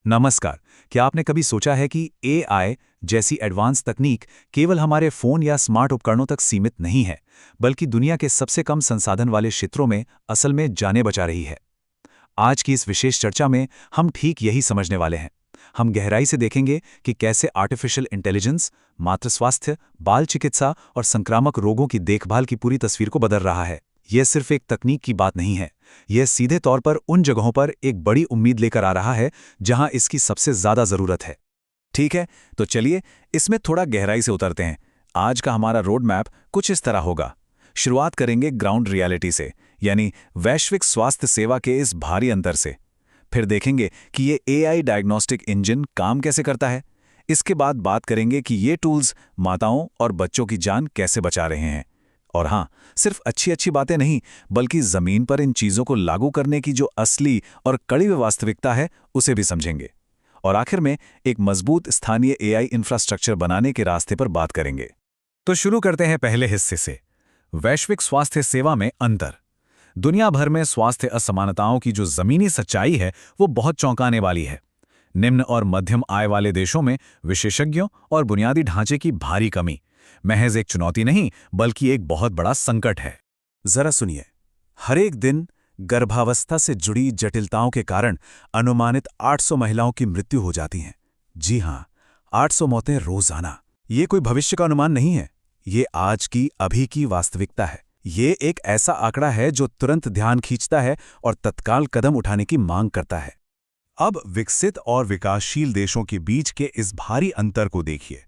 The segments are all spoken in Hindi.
नमस्कार। क्या आपने कभी सोचा है कि एआई जैसी एडवांस तकनीक केवल हमारे फोन या स्मार्ट उपकरणों तक सीमित नहीं है, बल्कि दुनिया के सबसे कम संसाधन वाले क्षेत्रों में असल में जाने बचा रही है। आज की इस विशेष चर्चा में हम ठीक यही समझने वाले हैं। हम गहराई से देखेंगे कि कैसे आर्टिफिशियल इंटेलिजेंस मातृ स्वास्थ्य, बाल चिकित्सा और संक्रामक रोगों की देखभाल की पूरी तस्वीर को बदल रहा है। यह सिर्फ एक तकनीक की बात नहीं है, यह सीधे तौर पर उन जगहों पर एक बड़ी उम्मीद लेकर आ रहा है जहां इसकी सबसे ज्यादा जरूरत है। ठीक है, तो चलिए इसमें थोड़ा गहराई से उतरते हैं। आज का हमारा रोड मैप कुछ इस तरह होगा। शुरुआत करेंगे ग्राउंड रियलिटी से, यानी वैश्विक स्वास्थ्य सेवा के इस भारी अंतर से। फिर देखेंगे कि ये एआई डायग्नोस्टिक इंजन काम कैसे करता है। इसके बाद बात करेंगे कि ये टूल्स माताओं और बच्चों की जान कैसे बचा रहे हैं। और हाँ, सिर्फ अच्छी अच्छी बातें नहीं, बल्कि जमीन पर इन चीजों को लागू करने की जो असली और कड़ी वास्तविकता है, उसे भी समझेंगे। और आखिर में एक मजबूत स्थानीय एआई इंफ्रास्ट्रक्चर बनाने के रास्ते पर बात करेंगे। तो शुरू करते हैं पहले हिस्से से, वैश्विक स्वास्थ्य सेवा में अंतर। दुनिया भर में स्वास्थ्य असमानताओं की जो जमीनी सच्चाई है, वो बहुत चौंकाने वाली है। निम्न और मध्यम आय वाले देशों में विशेषज्ञों और बुनियादी ढांचे की भारी कमी महज एक चुनौती नहीं, बल्कि एक बहुत बड़ा संकट है। जरा सुनिए, हर एक दिन गर्भावस्था से जुड़ी जटिलताओं के कारण अनुमानित 800 महिलाओं की मृत्यु हो जाती है। जी हां, 800 मौतें रोजाना। ये कोई भविष्य का अनुमान नहीं है, ये आज की अभी की वास्तविकता है। ये एक ऐसा आंकड़ा है जो तुरंत ध्यान खींचता है और तत्काल कदम उठाने की मांग करता है। अब विकसित और विकासशील देशों के बीच के इस भारी अंतर को देखिए।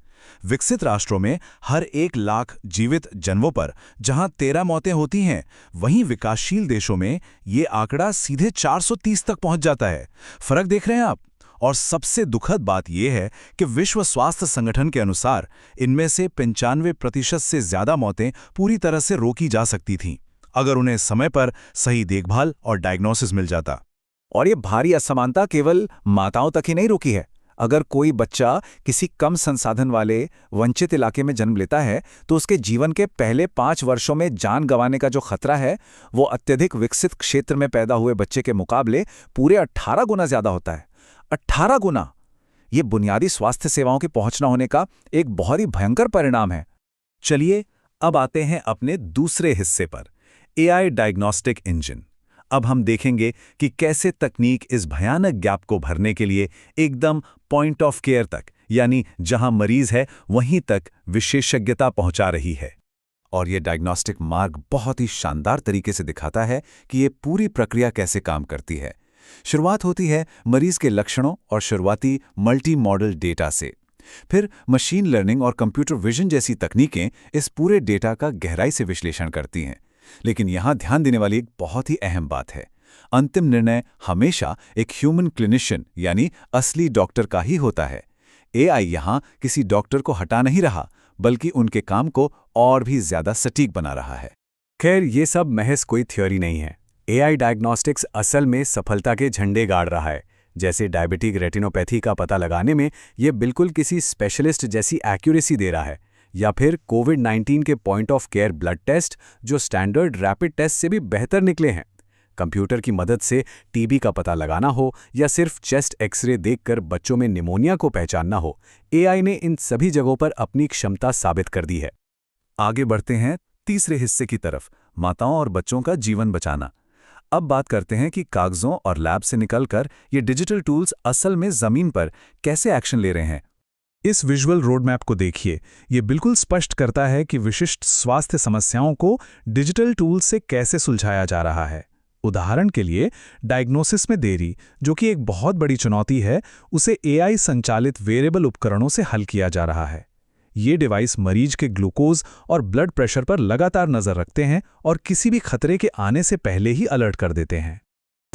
विकसित राष्ट्रों में हर 1 लाख जीवित जन्मों पर जहां 13 मौतें होती हैं, वहीं विकासशील देशों में ये आंकड़ा सीधे 430 तक पहुंच जाता है। फर्क देख रहे हैं आप? और सबसे दुखद बात यह है कि विश्व स्वास्थ्य संगठन के अनुसार इनमें से 95% से ज्यादा मौतें पूरी तरह से रोकी जा सकती थीं, अगर उन्हें समय पर सही देखभाल और डायग्नोसिस मिल जाता। और ये भारी असमानता केवल माताओं तक ही नहीं रुकी है। अगर कोई बच्चा किसी कम संसाधन वाले वंचित इलाके में जन्म लेता है, तो उसके जीवन के पहले 5 वर्षों में जान गंवाने का जो खतरा है, वो अत्यधिक विकसित क्षेत्र में पैदा हुए बच्चे के मुकाबले पूरे 18 गुना ज्यादा होता है। 18 गुना! ये बुनियादी स्वास्थ्य सेवाओं की पहुंच न होने का एक बहुत ही भयंकर परिणाम है। चलिए अब आते हैं अपने दूसरे हिस्से पर, एआई डायग्नोस्टिक इंजन। अब हम देखेंगे कि कैसे तकनीक इस भयानक गैप को भरने के लिए एकदम पॉइंट ऑफ केयर तक, यानी जहां मरीज है वहीं तक विशेषज्ञता पहुंचा रही है। और ये डायग्नोस्टिक मार्ग बहुत ही शानदार तरीके से दिखाता है कि ये पूरी प्रक्रिया कैसे काम करती है। शुरुआत होती है मरीज के लक्षणों और शुरुआती मल्टी मॉडल डेटा से। फिर मशीन लर्निंग और कंप्यूटर विजन जैसी तकनीकें इस पूरे डेटा का गहराई से विश्लेषण करती हैं। लेकिन यहां ध्यान देने वाली एक बहुत ही अहम बात है, अंतिम निर्णय हमेशा एक ह्यूमन क्लिनिशियन यानी असली डॉक्टर का ही होता है। एआई यहां किसी डॉक्टर को हटा नहीं रहा, बल्कि उनके काम को और भी ज्यादा सटीक बना रहा है। खैर, ये सब महज कोई थ्योरी नहीं है। एआई डायग्नोस्टिक्स असल में सफलता के झंडे गाड़ रहा है। जैसे डायबिटिक रेटिनोपैथी का पता लगाने में ये बिल्कुल किसी स्पेशलिस्ट जैसी एक्यूरेसी दे रहा है, या फिर कोविड-19 के point of care blood test जो स्टैंडर्ड रैपिड टेस्ट से भी बेहतर निकले हैं। कंप्यूटर की मदद से टीबी का पता लगाना हो या सिर्फ चेस्ट एक्सरे देखकर बच्चों में निमोनिया को पहचानना हो, एआई ने इन सभी जगहों पर अपनी क्षमता साबित कर दी है। आगे बढ़ते हैं तीसरे हिस्से की तरफ, माताओं और बच्चों का जीवन बचाना। अब बात करते हैं कि कागजों और लैब से निकलकर ये डिजिटल टूल्स असल में जमीन पर कैसे एक्शन ले रहे हैं। इस विजुअल रोड मैप को देखिए, ये बिल्कुल स्पष्ट करता है कि विशिष्ट स्वास्थ्य समस्याओं को डिजिटल टूल से कैसे सुलझाया जा रहा है। उदाहरण के लिए, डायग्नोसिस में देरी, जो कि एक बहुत बड़ी चुनौती है, उसे एआई संचालित वेरेबल उपकरणों से हल किया जा रहा है। ये डिवाइस मरीज के ग्लूकोज और ब्लड प्रेशर पर लगातार नजर रखते हैं और किसी भी खतरे के आने से पहले ही अलर्ट कर देते हैं।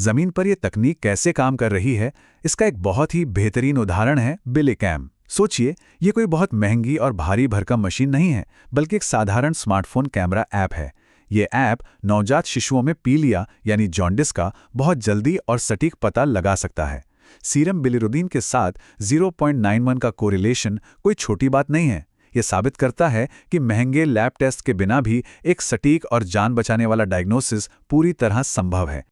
जमीन पर यह तकनीक कैसे काम कर रही है, इसका एक बहुत ही बेहतरीन उदाहरण है बिलिकैम। सोचिए, ये कोई बहुत महंगी और भारी भरकम मशीन नहीं है, बल्कि एक साधारण स्मार्टफोन कैमरा ऐप है। ये ऐप नवजात शिशुओं में पीलिया यानी जॉन्डिस का बहुत जल्दी और सटीक पता लगा सकता है। सीरम बिलिरुबिन के साथ 0.91 का कोरिलेशन कोई छोटी बात नहीं है। ये साबित करता है कि महंगे लैब टेस्ट के बिना भी एक सटीक और जान बचाने वाला डायग्नोसिस पूरी तरह संभव है।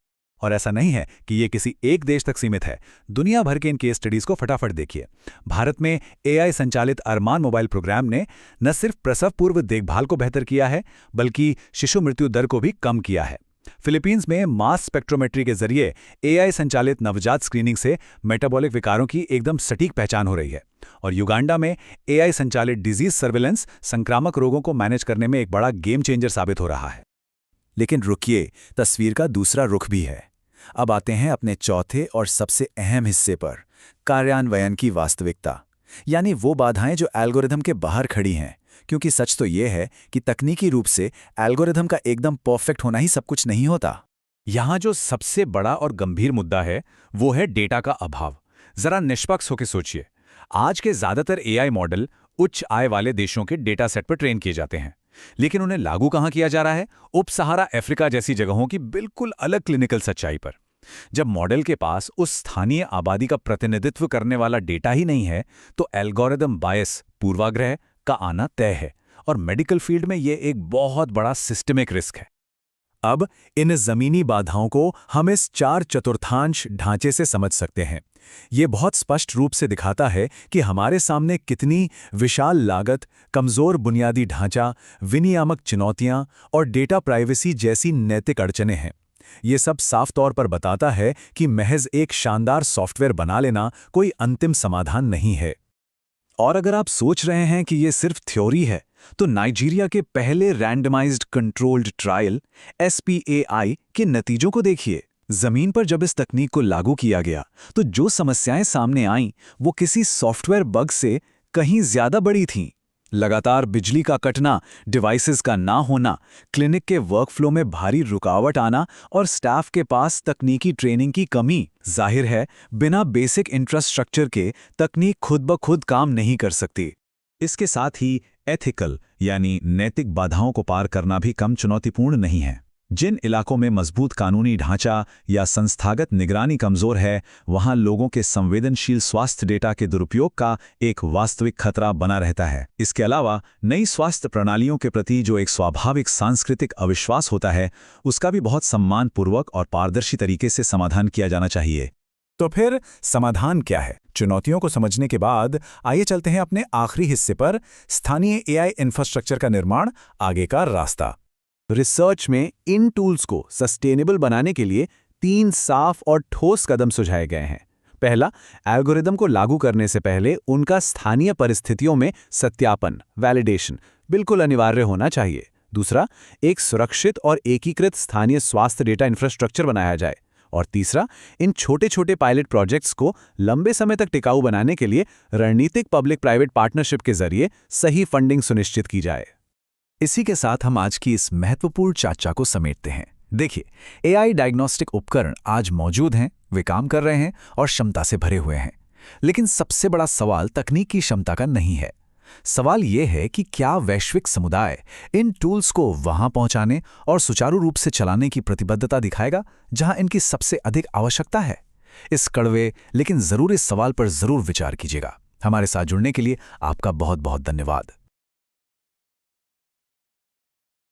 और ऐसा नहीं है कि ये किसी एक देश तक सीमित है। दुनिया भर के इन केस स्टडीज को फटाफट देखिए। भारत में एआई संचालित अरमान मोबाइल प्रोग्राम ने न सिर्फ प्रसव पूर्व देखभाल को बेहतर किया है, बल्कि शिशु मृत्यु दर को भी कम किया है। फिलीपींस में मास स्पेक्ट्रोमेट्री के जरिए एआई संचालित नवजात स्क्रीनिंग से मेटाबॉलिक विकारों की एकदम सटीक पहचान हो रही है। और युगांडा में एआई संचालित डिजीज सर्विलेंस संक्रामक रोगों को मैनेज करने में एक बड़ा गेम चेंजर साबित हो रहा है। लेकिन रुकिए, तस्वीर का दूसरा रुख भी है। अब आते हैं अपने चौथे और सबसे अहम हिस्से पर, कार्यान्वयन की वास्तविकता, यानी वो बाधाएं जो एल्गोरिथम के बाहर खड़ी हैं। क्योंकि सच तो ये है कि तकनीकी रूप से एल्गोरिथम का एकदम परफेक्ट होना ही सब कुछ नहीं होता। यहाँ जो सबसे बड़ा और गंभीर मुद्दा है वो है डेटा का अभाव। जरा निष्पक्ष होकर सोचिए, आज के ज्यादातर एआई मॉडल उच्च आय वाले देशों के डेटा सेट पर ट्रेन किए जाते हैं, लेकिन उन्हें लागू कहाँ किया जा रहा है? उप सहारा अफ्रीका जैसी जगहों की बिल्कुल अलग क्लिनिकल सच्चाई पर। जब मॉडल के पास उस स्थानीय आबादी का प्रतिनिधित्व करने वाला डेटा ही नहीं है, तो एल्गोरिदम बायस, पूर्वाग्रह का आना तय है। और मेडिकल फील्ड में ये एक बहुत बड़ा सिस्टमिक रिस्क है। अब इन जमीनी बाधाओं को हम इस 4/4 ढांचे से समझ सकते हैं। ये बहुत स्पष्ट रूप से दिखाता है कि हमारे सामने कितनी विशाल लागत, कमजोर बुनियादी ढांचा, विनियामक चुनौतियां और डेटा प्राइवेसी जैसी नैतिक अड़चनें हैं। ये सब साफ तौर पर बताता है कि महज एक शानदार सॉफ्टवेयर बना लेना कोई अंतिम समाधान नहीं है। और अगर आप सोच रहे हैं कि ये सिर्फ थ्योरी है, तो नाइजीरिया के पहले रैंडमाइज्ड कंट्रोल्ड ट्रायल SPAI के नतीजों को देखिए। जमीन पर जब इस तकनीक को लागू किया गया, तो जो समस्याएं सामने आईं, वो किसी सॉफ्टवेयर बग से कहीं ज्यादा बड़ी थीं। लगातार बिजली का कटना, डिवाइसेस का ना होना, क्लिनिक के वर्कफ्लो में भारी रुकावट आना और स्टाफ के पास तकनीकी ट्रेनिंग की कमी। जाहिर है, बिना बेसिक इंफ्रास्ट्रक्चर के तकनीक खुद ब खुद काम नहीं कर सकती। इसके साथ ही एथिकल यानी नैतिक बाधाओं को पार करना भी कम चुनौतीपूर्ण नहीं है। जिन इलाकों में मजबूत कानूनी ढांचा या संस्थागत निगरानी कमजोर है, वहां लोगों के संवेदनशील स्वास्थ्य डेटा के दुरुपयोग का एक वास्तविक खतरा बना रहता है। इसके अलावा नई स्वास्थ्य प्रणालियों के प्रति जो एक स्वाभाविक सांस्कृतिक अविश्वास होता है, उसका भी बहुत सम्मानपूर्वक और पारदर्शी तरीके से समाधान किया जाना चाहिए। तो फिर समाधान क्या है? चुनौतियों को समझने के बाद आइए चलते हैं अपने आखिरी हिस्से पर, स्थानीय एआई इंफ्रास्ट्रक्चर का निर्माण, आगे का रास्ता। रिसर्च में इन टूल्स को सस्टेनेबल बनाने के लिए 3 साफ और ठोस कदम सुझाए गए हैं। पहला, एल्गोरिदम को लागू करने से पहले उनका स्थानीय परिस्थितियों में सत्यापन, वैलिडेशन बिल्कुल अनिवार्य होना चाहिए। दूसरा, एक सुरक्षित और एकीकृत स्थानीय स्वास्थ्य डेटा इंफ्रास्ट्रक्चर बनाया जाए। और तीसरा, इन छोटे छोटे पायलट प्रोजेक्ट्स को लंबे समय तक टिकाऊ बनाने के लिए रणनीतिक पब्लिक प्राइवेट पार्टनरशिप के जरिए सही फंडिंग सुनिश्चित की जाए। इसी के साथ हम आज की इस महत्वपूर्ण चर्चा को समेटते हैं। देखिए, एआई डायग्नोस्टिक उपकरण आज मौजूद हैं, वे काम कर रहे हैं और क्षमता से भरे हुए हैं। लेकिन सबसे बड़ा सवाल तकनीक की क्षमता का नहीं है। सवाल यह है कि क्या वैश्विक समुदाय इन टूल्स को वहां पहुंचाने और सुचारू रूप से चलाने की प्रतिबद्धता दिखाएगा जहां इनकी सबसे अधिक आवश्यकता है। इस कड़वे लेकिन जरूरी सवाल पर जरूर विचार कीजिएगा। हमारे साथ जुड़ने के लिए आपका बहुत बहुत धन्यवाद।